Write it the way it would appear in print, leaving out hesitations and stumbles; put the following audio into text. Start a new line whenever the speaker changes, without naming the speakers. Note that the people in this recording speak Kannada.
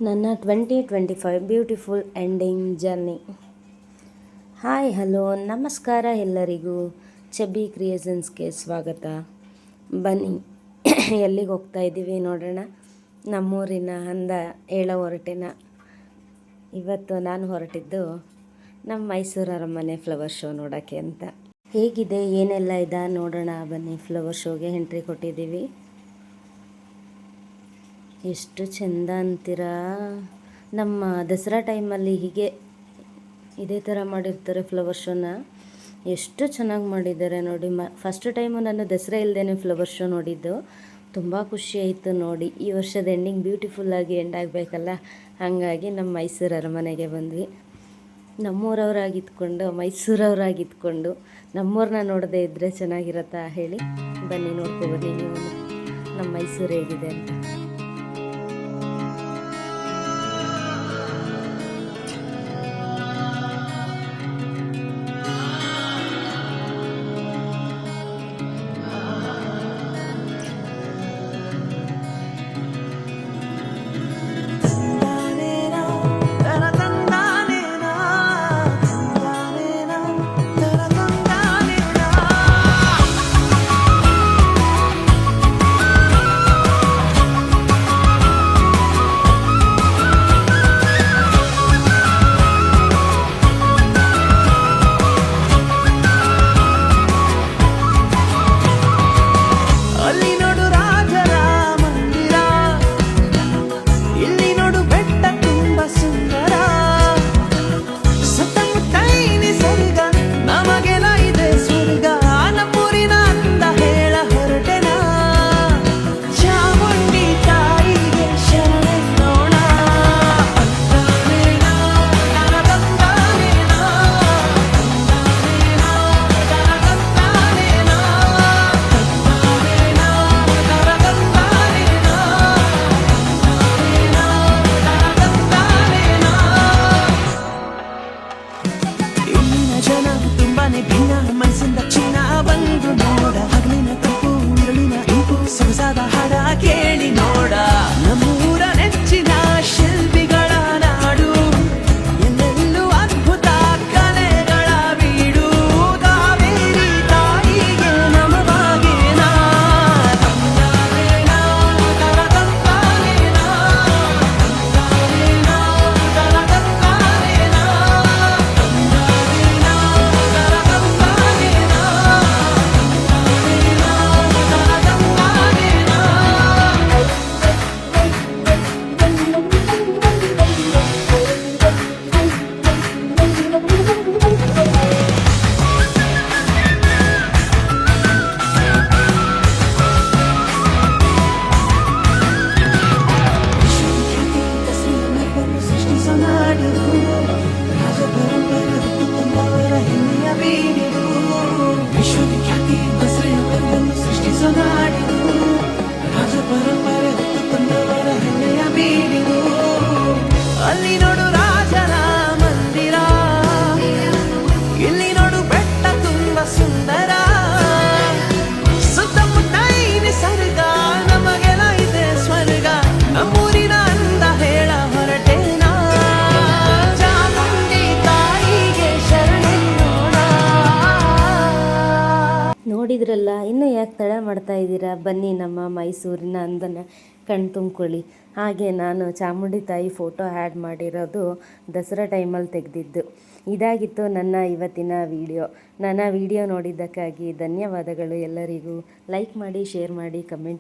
ನನ್ನ 2025 beautiful ending journey. Hi hello ನಮಸ್ಕಾರ ಎಲ್ಲರಿಗೂ. ಚಬ್ಬಿ ಕ್ರಿಯೇಷನ್ಸ್ಗೆ ಸ್ವಾಗತ. ಬನ್ನಿ ಎಲ್ಲಿಗೆ ಹೋಗ್ತಾ ಇದ್ದೀವಿ ನೋಡೋಣ. ನಮ್ಮೂರಿನ ಅಂದ ಹೇಳೋ ಹೊರಟಿನ. ಇವತ್ತು ನಾನು ಹೊರಟಿದ್ದು ನಮ್ಮ ಮೈಸೂರು ಅರಮನೆ ಫ್ಲವರ್ ಶೋ ನೋಡೋಕ್ಕೆ ಅಂತ. ಹೇಗಿದೆ ಏನೆಲ್ಲ ಇದೆ ನೋಡೋಣ ಬನ್ನಿ. ಫ್ಲವರ್ ಶೋಗೆ ಎಂಟ್ರಿ ಕೊಟ್ಟಿದ್ದೀವಿ. ಎಷ್ಟು ಚೆಂದ ಅಂತೀರಾ. ನಮ್ಮ ದಸರಾ ಟೈಮಲ್ಲಿ ಹೀಗೆ ಇದೇ ಥರ ಮಾಡಿರ್ತಾರೆ ಫ್ಲವರ್ ಶೋನ. ಎಷ್ಟು ಚೆನ್ನಾಗಿ ಮಾಡಿದ್ದಾರೆ ನೋಡಿ. ಫಸ್ಟ್ ಟೈಮು ನಾನು ದಸರಾ ಇಲ್ಲದೇ ಫ್ಲವರ್ ಶೋ ನೋಡಿದ್ದು. ತುಂಬ ಖುಷಿ ಆಯಿತು ನೋಡಿ. ಈ ವರ್ಷದ ಎಂಡಿಂಗ್ ಬ್ಯೂಟಿಫುಲ್ಲಾಗಿ ಎಂಡ್ ಆಗಬೇಕಲ್ಲ, ಹಾಗಾಗಿ ನಮ್ಮ ಮೈಸೂರು ಅರಮನೆಗೆ ಬಂದ್ವಿ. ನಮ್ಮೂರವರಾಗಿದ್ಕೊಂಡು ಮೈಸೂರವರಾಗಿದ್ಕೊಂಡು ನಮ್ಮೂರನ್ನ ನೋಡದೇ ಇದ್ದರೆ ಚೆನ್ನಾಗಿರತ್ತಾ ಹೇಳಿ. ಬನ್ನಿ ನೋಡ್ಕೊಬನ್ನಿ ನೀವು ನಮ್ಮ ಮೈಸೂರು ಹೇಗಿದೆ ಅಂತ. ನೋಡಿದ್ರಲ್ಲ, ಇನ್ನೂ ಯಾಕೆ ತಡ ಮಾಡ್ತಾ ಇದ್ದೀರಾ? ಬನ್ನಿ ನಮ್ಮ ಮೈಸೂರಿನ ಅಂದನ್ನು ಕಣ್ ತುಂಬ್ಕೊಳ್ಳಿ. ಹಾಗೆ ನಾನು ಚಾಮುಂಡಿ ತಾಯಿ ಫೋಟೋ ಆ್ಯಡ್ ಮಾಡಿರೋದು ದಸರಾ ಟೈಮಲ್ಲಿ ತೆಗೆದಿದ್ದು. ಇದಾಗಿತ್ತು ನನ್ನ ಇವತ್ತಿನ ವಿಡಿಯೋ. ನನ್ನ ವಿಡಿಯೋ ನೋಡಿದ್ದಕ್ಕಾಗಿ ಧನ್ಯವಾದಗಳು ಎಲ್ಲರಿಗೂ. ಲೈಕ್ ಮಾಡಿ, ಶೇರ್ ಮಾಡಿ, ಕಮೆಂಟ್